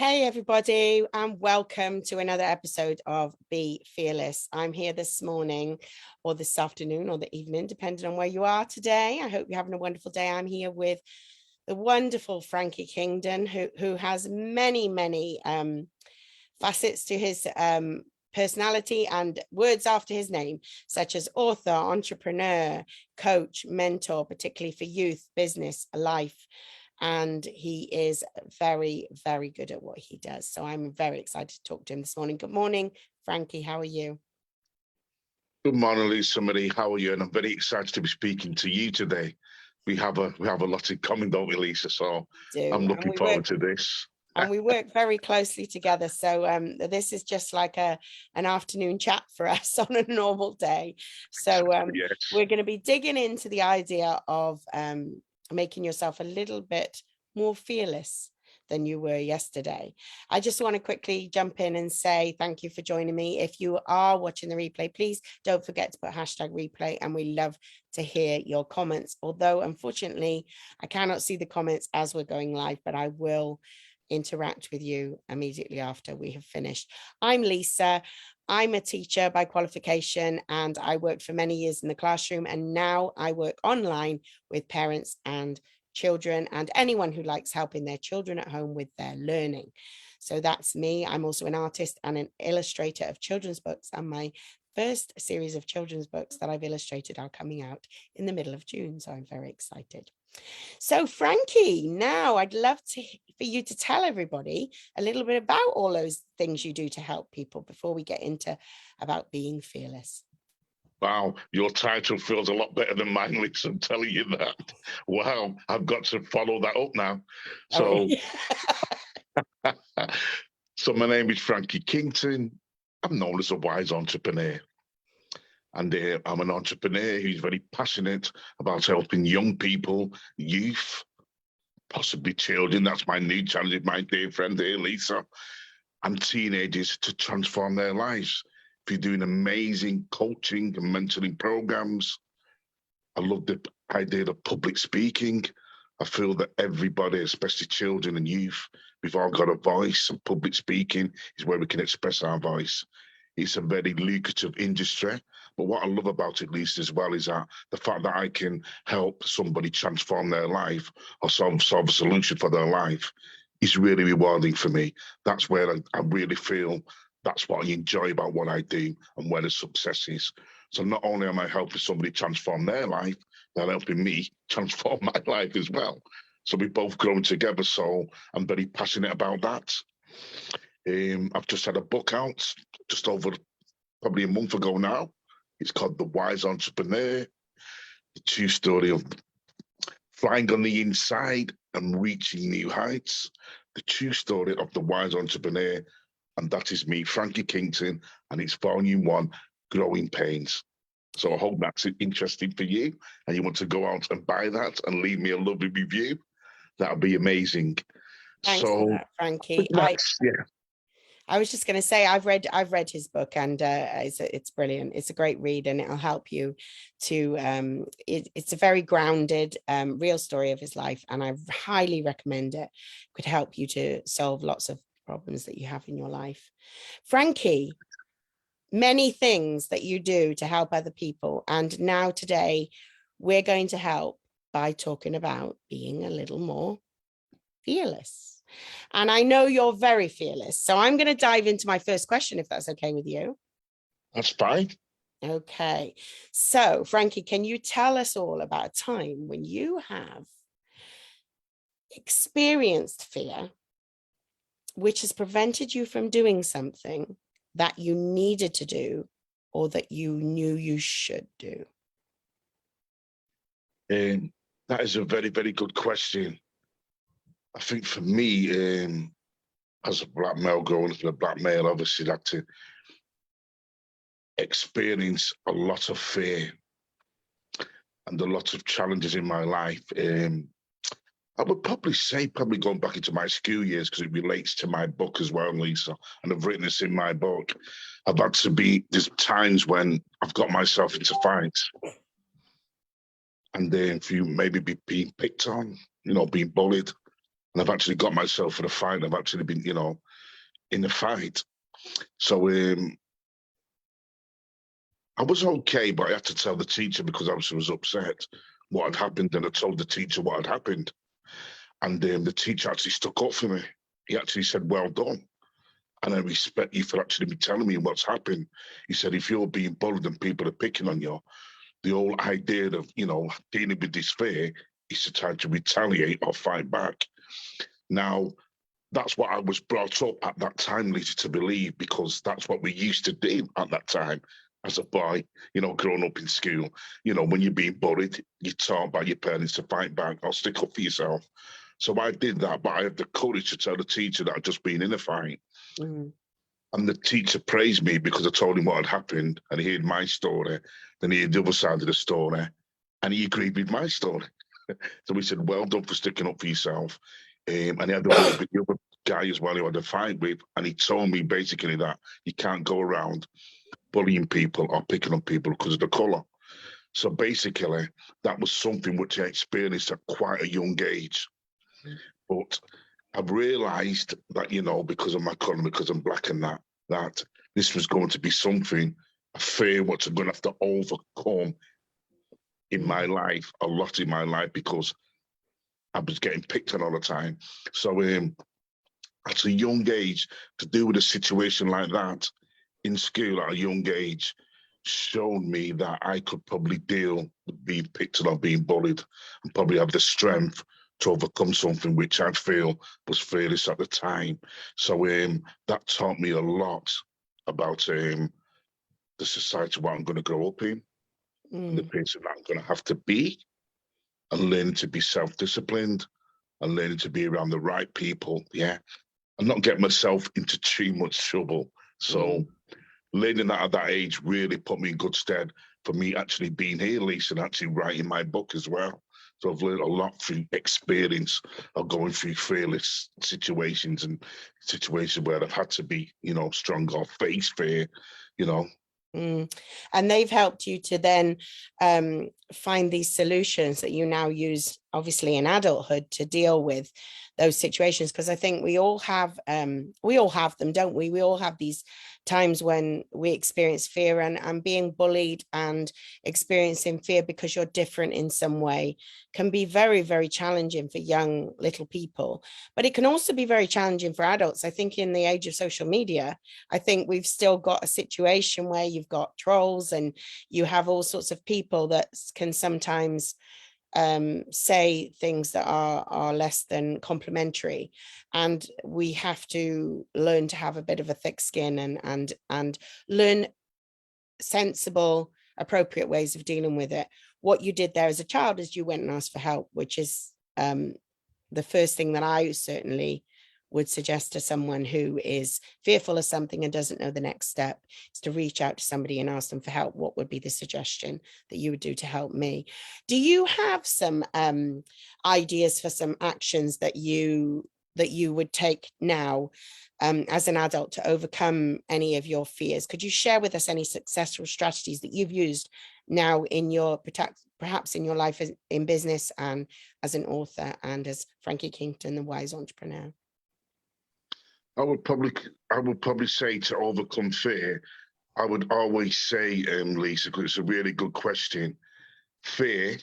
Hey, everybody, and welcome to another episode of Be Fearless. I'm here this morning or this afternoon or the evening, depending on where you are today. I hope you're having a wonderful day. I'm here with the wonderful Frankie Kington, who has many facets to his personality and words after his name, such as author, entrepreneur, coach, mentor, particularly for youth, business, life. And he is very good at what he does. So I'm very excited to talk to him this morning. Good morning, Frankie. How are you? Good morning, Lisa Marie. How are you? And I'm very excited to be speaking to you today. We have a lot in common, don't we, Lisa? So I'm looking forward to this. And we work very closely together. So this is just like an afternoon chat for us on a normal day. So Yes. We're going to be digging into the idea of making yourself a little bit more fearless than you were yesterday. I just want to quickly jump in and say thank you for joining me. If you are watching the replay, please don't forget to put #replay, and we love to hear your comments. Although, unfortunately, I cannot see the comments as we're going live, but I will interact with you immediately after we have finished. I'm Lisa. I'm a teacher by qualification, and I worked for many years in the classroom, and now I work online with parents and children and anyone who likes helping their children at home with their learning. So that's me. I'm also an artist and an illustrator of children's books, and my first series of children's books that I've illustrated are coming out in the middle of June. So I'm very excited. So Frankie, now I'd love for you to tell everybody a little bit about all those things you do to help people before we get into about being fearless. Wow, your title feels a lot better than mine, Lisa. I'm telling you that. Wow, I've got to follow that up now. So, so my name is Frankie Kington. I'm known as a wise entrepreneur. And I'm an entrepreneur who's very passionate about helping young people, youth, possibly children. That's my new challenge, my dear friend here, Lisa, and teenagers to transform their lives. If you're doing amazing coaching and mentoring programs, I love the idea of public speaking. I feel that everybody, especially children and youth, we've all got a voice, and public speaking is where we can express our voice. It's a very lucrative industry. But what I love about it, Lisa, as well, is that the fact that I can help somebody transform their life or solve a solution for their life is really rewarding for me. That's where I really feel that's what I enjoy about what I do and where the success is. So not only am I helping somebody transform their life, they're helping me transform my life as well. So we both grown together. So I'm very passionate about that. I've just had a book out just over probably a month ago now. It's called The Wise Entrepreneur, the true story of flying on the inside and reaching new heights, the true story of the wise entrepreneur. And that is me, Frankie Kington, and it's volume 1, Growing Pains. So I hope that's interesting for you and you want to go out and buy that and leave me a lovely review. That would be amazing. Thanks for that, Frankie. I was just going to say I've read his book, and it's brilliant. It's a great read, and it'll help you to. It's a very grounded, real story of his life, and I highly recommend it. Could help you to solve lots of problems that you have in your life. Frankie, many things that you do to help other people, and now today we're going to help by talking about being a little more fearless. And I know you're very fearless. So I'm going to dive into my first question, if that's okay with you. That's fine. Okay. So, Frankie, can you tell us all about a time when you have experienced fear, which has prevented you from doing something that you needed to do or that you knew you should do? That is a very good question. I think for me, as a black male growing up as a black male, obviously had to experience a lot of fear and a lot of challenges in my life. I would probably say, going back into my school years, because it relates to my book as well, Lisa, and I've written this in my book. There's times when I've got myself into fights, and then if you maybe being picked on, being bullied, and I've actually got myself for the fight. I've actually been, in the fight. So I was okay, but I had to tell the teacher because I was upset what had happened, and I told the teacher what had happened, and the teacher actually stuck up for me. He actually said, "Well done." And I respect you for actually telling me what's happened. He said, if you're being bullied and people are picking on you, the whole idea of, dealing with this fear is to try to retaliate or fight back. Now, that's what I was brought up at that time, Lisa, to believe, because that's what we used to do at that time as a boy, growing up in school. When you're being bullied, you're taught by your parents to fight back or stick up for yourself. So I did that, but I had the courage to tell the teacher that I'd just been in a fight. Mm. And the teacher praised me because I told him what had happened, and he heard my story. Then he heard the other side of the story, and he agreed with my story. So we said, "Well done for sticking up for yourself." And he had a word with the other guy as well who had a fight with, and he told me basically that you can't go around bullying people or picking on people because of the colour. So basically, that was something which I experienced at quite a young age. But I've realised that, because of my colour, because I'm black and that this was going to be something, a fear which I'm going to have to overcome in my life, a lot in my life, because I was getting picked on all the time. So at a young age, to deal with a situation like that in school at a young age showed me that I could probably deal with being picked on or being bullied and probably have the strength to overcome something which I feel was fearless at the time. So that taught me a lot about the society what I'm going to grow up in and the person that I'm going to have to be, and learning to be self-disciplined and learning to be around the right people. Yeah. And not get myself into too much trouble. So learning that at that age really put me in good stead for me actually being here, Lisa, and actually writing my book as well. So I've learned a lot through experience of going through fearless situations and situations where I've had to be, strong or face fear, you know. And they've helped you to then find these solutions that you now use, obviously in adulthood, to deal with those situations. Because I think we all have them, don't we? We all have these times when we experience fear, and being bullied and experiencing fear because you're different in some way can be very, very challenging for young little people. But it can also be very challenging for adults. I think in the age of social media, I think we've still got a situation where you've got trolls and you have all sorts of people that can sometimes say things that are less than complimentary, and we have to learn to have a bit of a thick skin and learn sensible, appropriate ways of dealing with it. What you did there as a child is you went and asked for help, which is the first thing that I certainly would suggest to someone who is fearful of something and doesn't know the next step, is to reach out to somebody and ask them for help. What would be the suggestion that you would do to help me? Do you have some ideas for some actions that you would take now as an adult to overcome any of your fears? Could you share with us any successful strategies that you've used now in your perhaps in your life in business and as an author and as Frankie Kington, the wise entrepreneur? I would probably say to overcome fear, I would always say, Lisa, because it's a really good question. Fear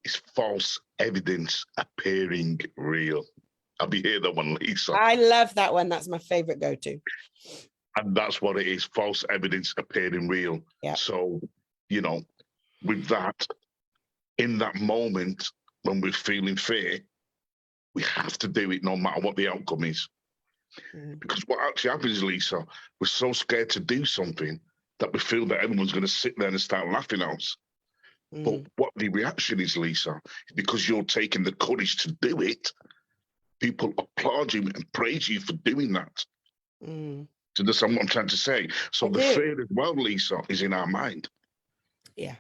is false evidence appearing real. Have you heard that one, Lisa? I love that one. That's my favorite go-to. And that's what it is, false evidence appearing real. Yeah. So, with that, in that moment when we're feeling fear, we have to do it no matter what the outcome is. Because what actually happens, Lisa, we're so scared to do something that we feel that everyone's going to sit there and start laughing at us. But what the reaction is, Lisa, is because you're taking the courage to do it, people applaud you and praise you for doing that. So that's what I'm trying to say. So the fear as well, Lisa, is in our mind. Yeah.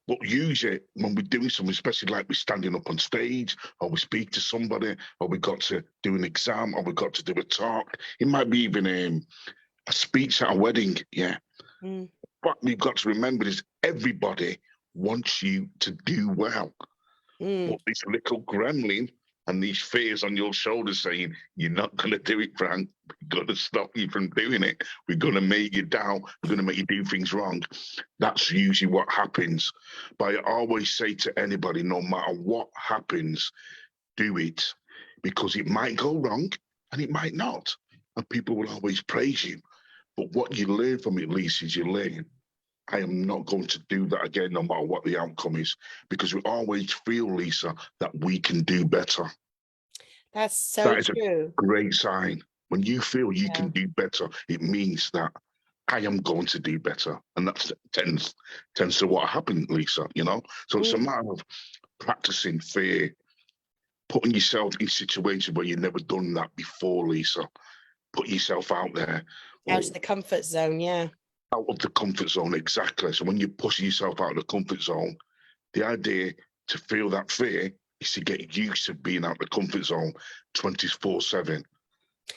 But usually when we're doing something, especially like we're standing up on stage or we speak to somebody or we got to do an exam or we got to do a talk, it might be even a speech at a wedding, yeah. What we've got to remember is everybody wants you to do well. But this little gremlin and these fears on your shoulders saying, you're not going to do it, Frank. We're going to stop you from doing it. We're going to make you doubt. We're going to make you do things wrong. That's usually what happens. But I always say to anybody, no matter what happens, do it, because it might go wrong and it might not. And people will always praise you. But what you learn from it, Lisa, is you learn, I am not going to do that again, no matter what the outcome is, because we always feel, Lisa, that we can do better. That's so That is a true. great sign. When you feel you Yeah. can do better, it means that I am going to do better. And that tends to what happened, Lisa, you know? So it's a matter of practicing fear, putting yourself in situations where you've never done that before, Lisa. Put yourself out there. Out of the comfort zone, yeah. Out of the comfort zone, exactly. So when you're pushing yourself out of the comfort zone, the idea to feel that fear is to get used to being out of the comfort zone 24/7.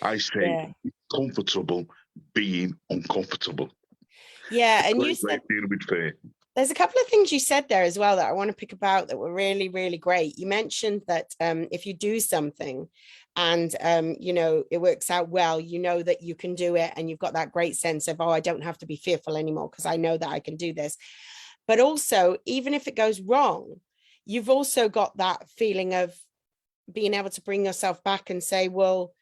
I say Yeah. it's comfortable being uncomfortable. Yeah. It's a And you great way said of dealing with fear. there's a couple of things you said there as well that I want to pick about that were really, really great. You mentioned that if you do something and, you know, it works out well, you know that you can do it. And you've got that great sense of, oh, I don't have to be fearful anymore because I know that I can do this. But also, even if it goes wrong, you've also got that feeling of being able to bring yourself back and say, well,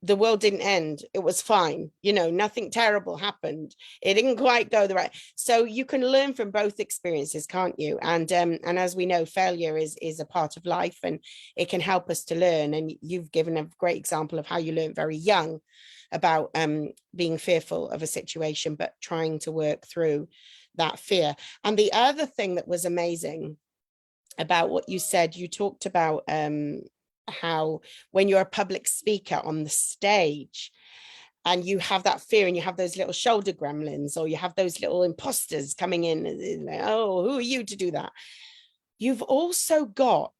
the world didn't end. It was fine. You know, nothing terrible happened. It didn't quite go the right. So you can learn from both experiences, can't you? And as we know, failure is a part of life, and it can help us to learn. And you've given a great example of how you learned very young about being fearful of a situation, but trying to work through that fear. And the other thing that was amazing about what you said, you talked about how when you're a public speaker on the stage and you have that fear and you have those little shoulder gremlins or you have those little imposters coming in and like, oh, who are you to do that? You've also got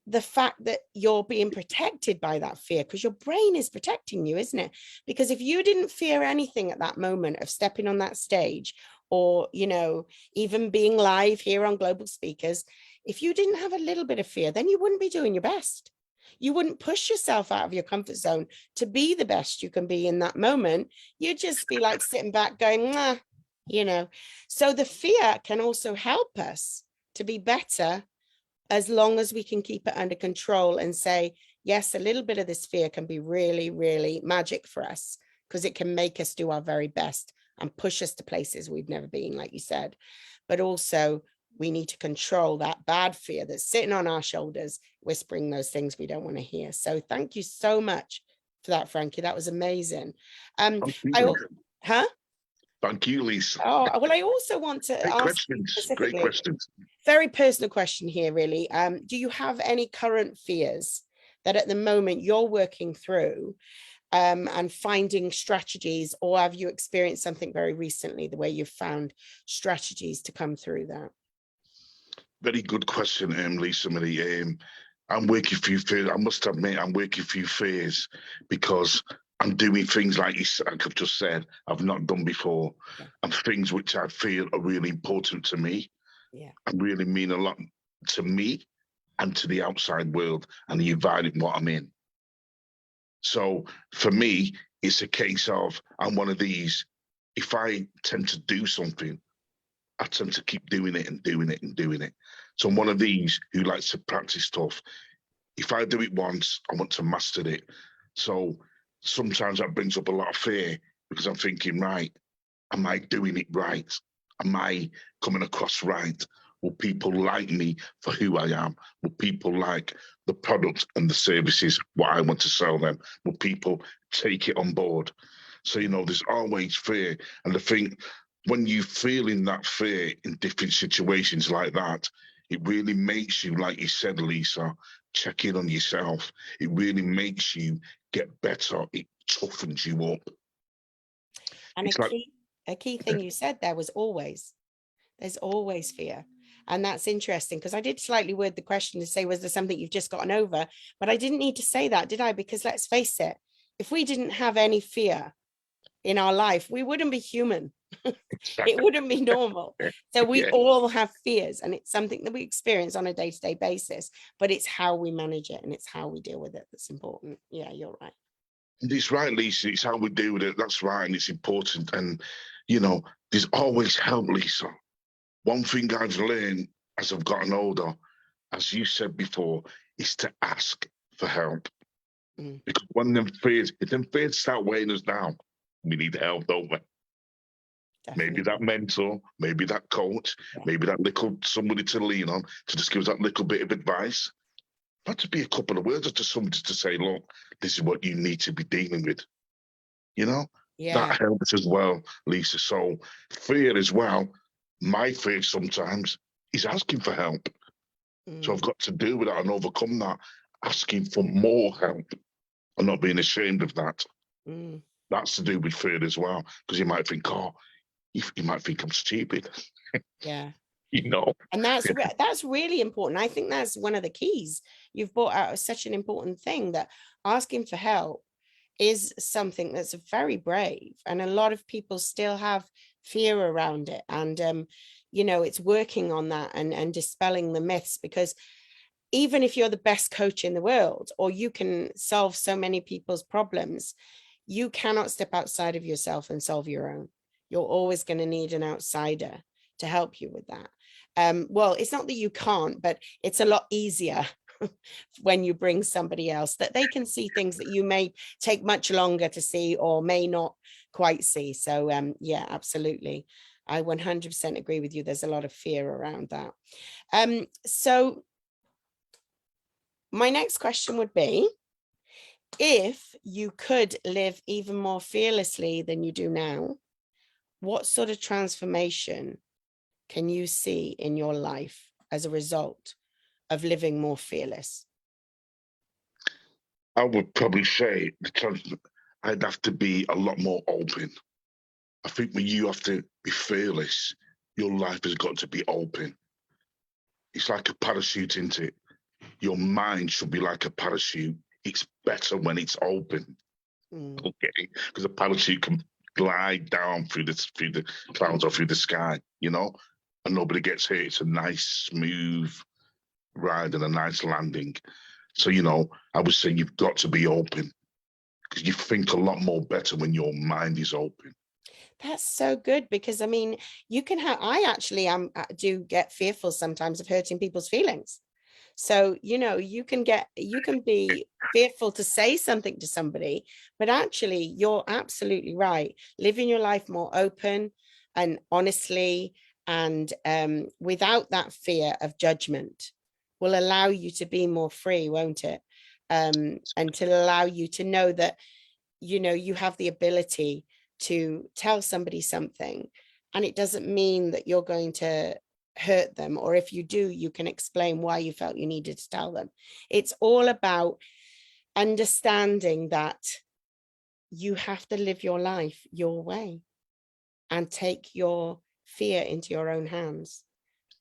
the fact that you're being protected by that fear because your brain is protecting you, isn't it? Because if you didn't fear anything at that moment of stepping on that stage or, you know, even being live here on Global Speakers, if you didn't have a little bit of fear, then you wouldn't be doing your best. You wouldn't push yourself out of your comfort zone to be the best you can be in that moment. You'd just be like sitting back going, nah, you know. So the fear can also help us to be better as long as we can keep it under control and say, yes, a little bit of this fear can be really, really magic for us because it can make us do our very best and push us to places we've never been, like you said. But also, we need to control that bad fear that's sitting on our shoulders, whispering those things we don't want to hear. So thank you so much for that, Frankie. That was amazing. Thank you. Huh? Thank you, Lisa. Oh, well, I also want to Great ask you questions. Great specifically, questions. very personal question here, really. Do you have any current fears that at the moment you're working through and finding strategies, or have you experienced something very recently the way you've found strategies to come through that? Very good question, Lisa Marie. I'm working through fears. I must admit, I'm working through fears because I'm doing things like I've just said, I've not done before, Yeah. and things which I feel are really important to me Yeah. and really mean a lot to me and to the outside world and the environment what I'm in. So for me, it's a case of I'm one of these. If I tend to do something, I tend to keep doing it and doing it and doing it. So I'm one of these who likes to practice stuff. If I do it once, I want to master it. So sometimes that brings up a lot of fear because I'm thinking, right, am I doing it right? Am I coming across right? Will people like me for who I am? Will people like the product and the services, what I want to sell them? Will people take it on board? So, you know, there's always fear. And I think when you feel in that fear in different situations like that, it really makes you, like you said, Lisa, check in on yourself. It really makes you get better. It toughens you up. And It's like, a key thing you said there was always. There's always fear. And that's interesting because I did slightly word the question to say, was there something you've just gotten over? But I didn't need to say that, did I? Because let's face it, if we didn't have any fear, in our life, we wouldn't be human. It Exactly. wouldn't be normal. So we Yeah. all have fears, and it's something that we experience on a day-to-day basis, but it's how we manage it and it's how we deal with it that's important. Yeah, you're right. And it's right, Lisa. It's how we deal with it. That's right. And it's important. And, you know, there's always help, Lisa. One thing I've learned as I've gotten older, as you said before, is to ask for help. Mm, Because when if them fears start weighing us down, we need help, don't we? Maybe that definitely. mentor, maybe that coach, Yeah. maybe that little somebody to lean on to just give us that little bit of advice. Not to be a couple of words, just to somebody to say, look, this is what you need to be dealing with. You know, that Yeah. helps as well, Lisa. So fear as well. My fear sometimes is asking for help. So I've Mm, got to deal with that and overcome that, asking for more help and not being ashamed of that. mm. That's to do with fear as well, because you might think, oh, you might think I'm stupid, Yeah. you know. And that's really important. I think that's one of the keys you've brought out, such an important thing, that asking for help is something that's very brave, and a lot of people still have fear around it. And it's working on that and dispelling the myths, because even if you're the best coach in the world, or you can solve so many people's problems, you cannot step outside of yourself and solve your own. You're always going to need an outsider to help you with that. Well, it's not that you can't, but it's a lot easier when you bring somebody else, that they can see things that you may take much longer to see or may not quite see. So yeah, absolutely. I 100% agree with you. There's a lot of fear around that. So my next question would be, if you could live even more fearlessly than you do now, what sort of transformation can you see in your life as a result of living more fearless? I would probably say I'd have to be a lot more open. I think when you have to be fearless, your life has got to be open. It's like a parachute, isn't it? Your mind should be like a parachute. It's better when it's open, Mm, okay? Because a parachute can glide down through the clouds or through the sky, and nobody gets hit. It's a nice, smooth ride and a nice landing. So, I would say you've got to be open because you think a lot more better when your mind is open. that's so good, because I mean, you can have, I actually do get fearful sometimes of hurting people's feelings. So, you can be fearful to say something to somebody, but actually, you're absolutely right. Living your life more open and honestly, and without that fear of judgment, will allow you to be more free, won't it? And to allow you to know that, you have the ability to tell somebody something, and it doesn't mean that you're going to hurt them, or if you do, you can explain why you felt you needed to tell them. It's all about understanding that you have to live your life your way and take your fear into your own hands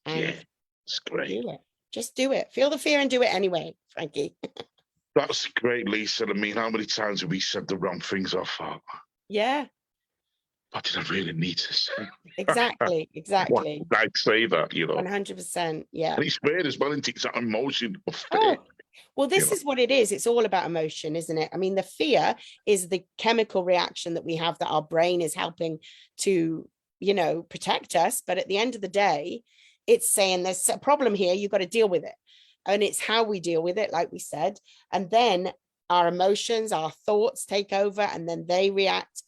Yeah, and it's great. do it. Just do it. Feel the fear and do it anyway, Frankie. That's great, Lisa. I mean, how many times have we said the wrong things? I thought, Yeah, what did I really need to say? exactly, Why exactly. did I say that? 100%. Yeah. And it's fair as well, isn't it? It's that emotion of fear, Oh, well, you this know. is what it is. It's all about emotion, isn't it? I mean, the fear is the chemical reaction that we have, that our brain is helping to, protect us. But at the end of the day, it's saying there's a problem here, you've got to deal with it. And it's how we deal with it, like we said. And then our emotions, our thoughts take over, and then they react.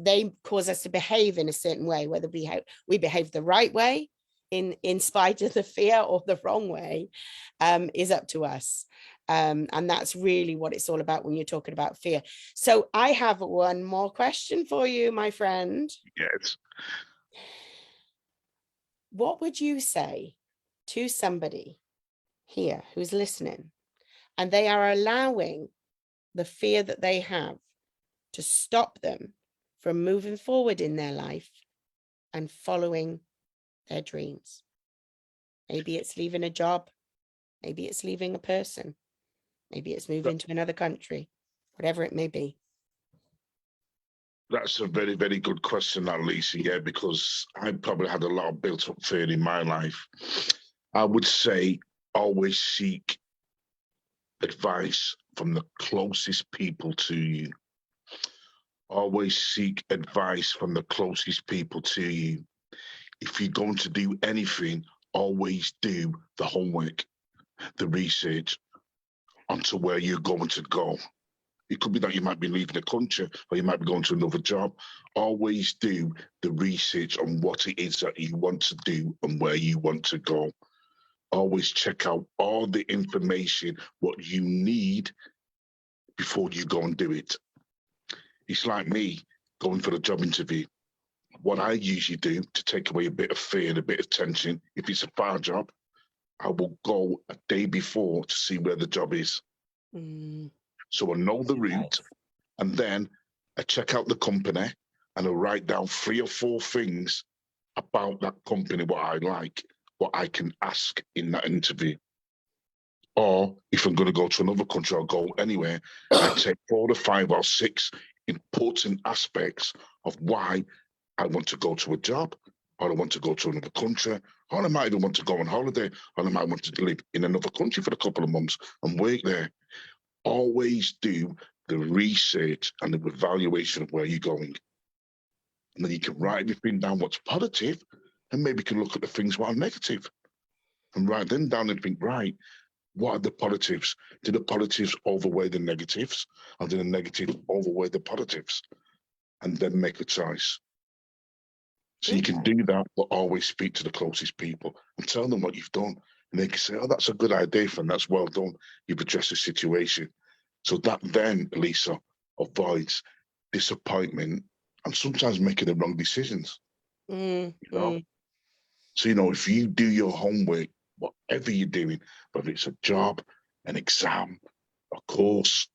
They cause us to behave in a certain way, whether we behave the right way in spite of the fear, or the wrong way, is up to us. And that's really what it's all about when you're talking about fear. So I have one more question for you, my friend. Yes. What would you say to somebody here who's listening, and they are allowing the fear that they have to stop them from moving forward in their life and following their dreams? Maybe it's leaving a job, maybe it's leaving a person, maybe it's moving to another country, whatever it may be. That's a very, very good question, that Lisa. Yeah, because I probably had a lot of built-up fear in my life. I would say always seek advice from the closest people to you. Always seek advice from the closest people to you. If you're going to do anything, always do the homework, the research onto where you're going to go. It could be that you might be leaving the country or you might be going to another job. Always do the research on what it is that you want to do and where you want to go. Always check out all the information, what you need before you go and do it. It's like me going for a job interview. What I usually do to take away a bit of fear and a bit of tension, if it's a far job, I will go a day before to see where the job is. Mm, So I know the right. route, and then I check out the company and I write down 3 or 4 things about that company, what I like, what I can ask in that interview. Or if I'm going to go to another country or go anywhere, I take 4 or 5 or 6 important aspects of why I want to go to a job, or I want to go to another country, or I might even want to go on holiday, or I might want to live in another country for a couple of months and work there. Always do the research and the evaluation of where you're going. And then you can write everything down what's positive, and maybe you can look at the things what are negative and write them down and think, right, what are the positives? Do the positives overweigh the negatives? Or do the negatives overweigh the positives? And then make a choice. So you can Okay. do that, but always speak to the closest people and tell them what you've done. And they can say, oh, that's a good idea, friend. That's well done. You've addressed the situation. So that then, Lisa, avoids disappointment and sometimes making the wrong decisions, Mm, you know? mm, So, if you do your homework, whatever you're doing, whether it's a job, an exam, a course,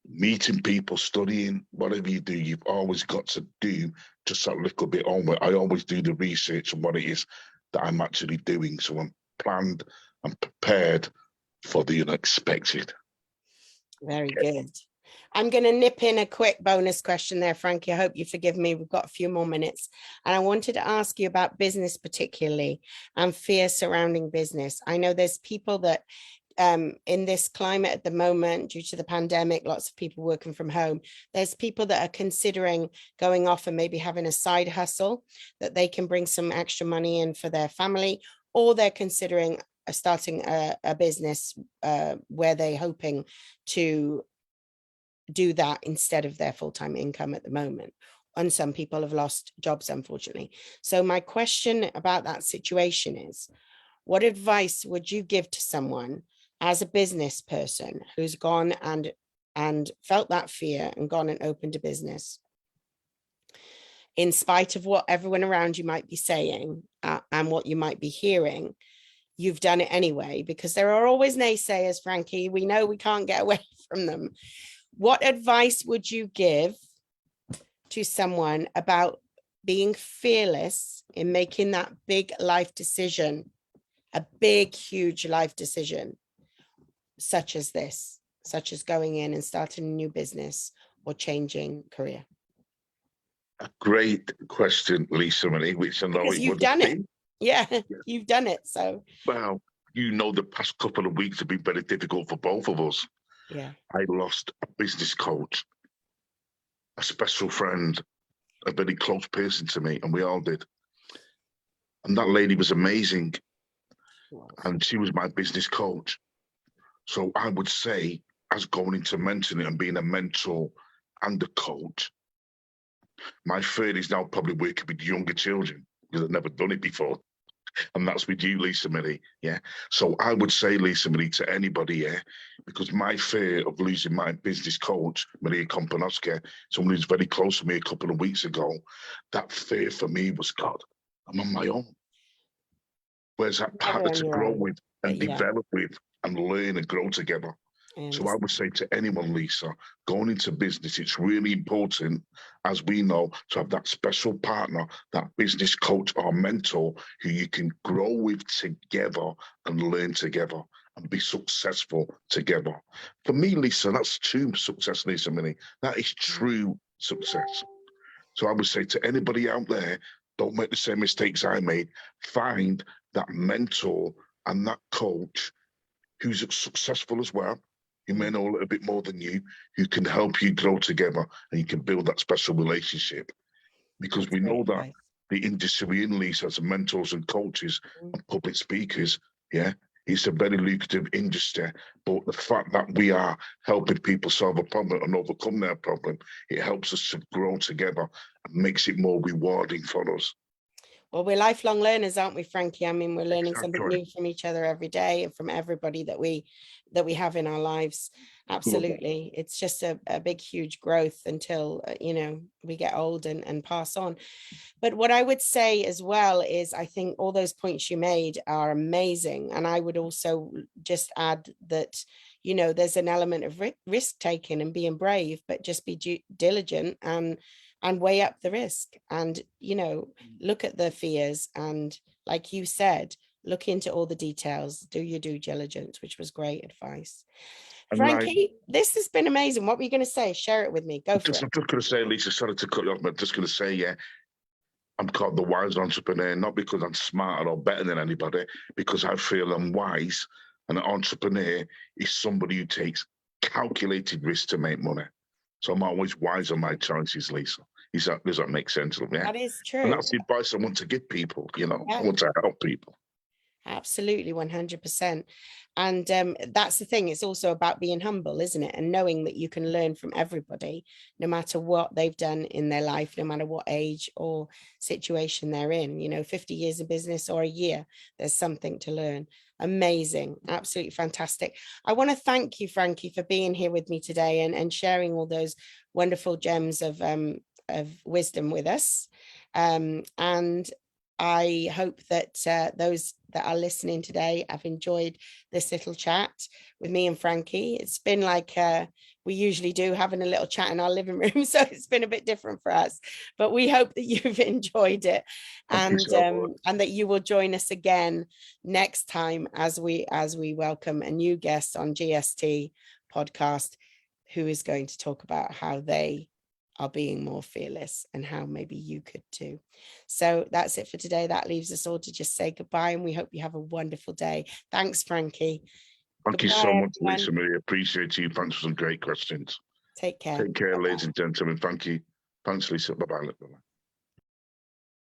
meeting people, studying, whatever you do, you've always got to do just that little bit homework. I always do the research on what it is that I'm actually doing. So I'm planned and prepared for the unexpected. very good. I'm going to nip in a quick bonus question there, Frankie. I hope you forgive me. We've got a few more minutes. And I wanted to ask you about business, particularly, and fear surrounding business. I know there's people that in this climate at the moment, due to the pandemic, lots of people working from home, there's people that are considering going off and maybe having a side hustle that they can bring some extra money in for their family, or they're considering starting a business where they're hoping to do that instead of their full-time income at the moment. And some people have lost jobs, unfortunately. So my question about that situation is, what advice would you give to someone as a business person who's gone and felt that fear and gone and opened a business, in spite of what everyone around you might be saying and what you might be hearing? You've done it anyway, because there are always naysayers, Frankie. We know we can't get away from them. What advice would you give to someone about being fearless in making that big life decision, a big, huge life decision, such as this, such as going in and starting a new business or changing career? A great question, Lisa Marie, which I know Because it you've would have done it. been. Yeah, you've done it. So, Well, the past couple of weeks have been very difficult for both of us. yeah. I lost a business coach, a special friend, a very close person to me, and we all did. And that lady was amazing. And she was my business coach. So I would say, as going into mentoring and being a mentor and a coach, my fear is now probably working with younger children because I've never done it before. And that's with you, Lisa Marie. Yeah. So I would say, Lisa Marie, to anybody, yeah, because my fear of losing my business coach, Maria Kompanowska, someone who's very close to me a couple of weeks ago, that fear for me was, God, I'm on my own. Where's that Never partner on to your grow own. with But and yeah, develop with and learn and grow together? I So I understand. would say to anyone, Lisa, going into business, it's really important, as we know, to have that special partner, that business coach or mentor who you can grow with together and learn together and be successful together. For me, Lisa, that's true success, Lisa Minnie. That is true success. So I would say to anybody out there, don't make the same mistakes I made. Find that mentor and that coach who's successful as well. You may know a little bit more than you, who can help you grow together and you can build that special relationship. Because That's we great know that advice. the industry we're in, Lisa, as mentors and coaches Mm. and public speakers, yeah, it's a very lucrative industry. But the fact that we are helping people solve a problem and overcome their problem, it helps us to grow together and makes it more rewarding for us. Well, we're lifelong learners, aren't we, Frankie? I mean, we're learning something Exactly. new from each other every day and from everybody that we have in our lives. Absolutely. It's just a big, huge growth until, we get old and pass on. But what I would say as well is I think all those points you made are amazing. And I would also just add that, there's an element of risk taking and being brave, but just be diligent and weigh up the risk and, look at the fears. And like you said, look into all the details, do your due diligence, which was great advice. And like, Frankie, this has been amazing. What were you going to say? Share it with me. Go for I'm it. just going to say, Lisa, sorry to cut you off, but I'm just going to say, yeah, I'm called the wise entrepreneur, not because I'm smarter or better than anybody, because I feel I'm wise. And an entrepreneur is somebody who takes calculated risks to make money. So I'm always wise on my choices, Lisa. Does that make sense? Yeah. That is And true. that's the advice I want to give people, I Yeah. want to help people. Absolutely, 100%. And that's the thing. It's also about being humble, isn't it? And knowing that you can learn from everybody, no matter what they've done in their life, no matter what age or situation they're in, 50 years in business or a year, there's something to learn. Amazing. Absolutely fantastic. I want to thank you, Frankie, for being here with me today and sharing all those wonderful gems of wisdom with us. And I hope that those that are listening today have enjoyed this little chat with me and Frankie. It's been like we usually do, having a little chat in our living room. So it's been a bit different for us, but we hope that you've enjoyed it and that you will join us again next time as we welcome a new guest on G.S.T podcast who is going to talk about how they are being more fearless and how maybe you could too. So that's it for today. That leaves us all to just say goodbye, and we hope you have a wonderful day. Thanks, Frankie. Thank you Goodbye, so much, everyone. Lisa. Really appreciate you. Thanks for some great questions. Take care. Take care, Bye-bye. ladies and gentlemen. Thank you. Thanks, Lisa. Bye-bye.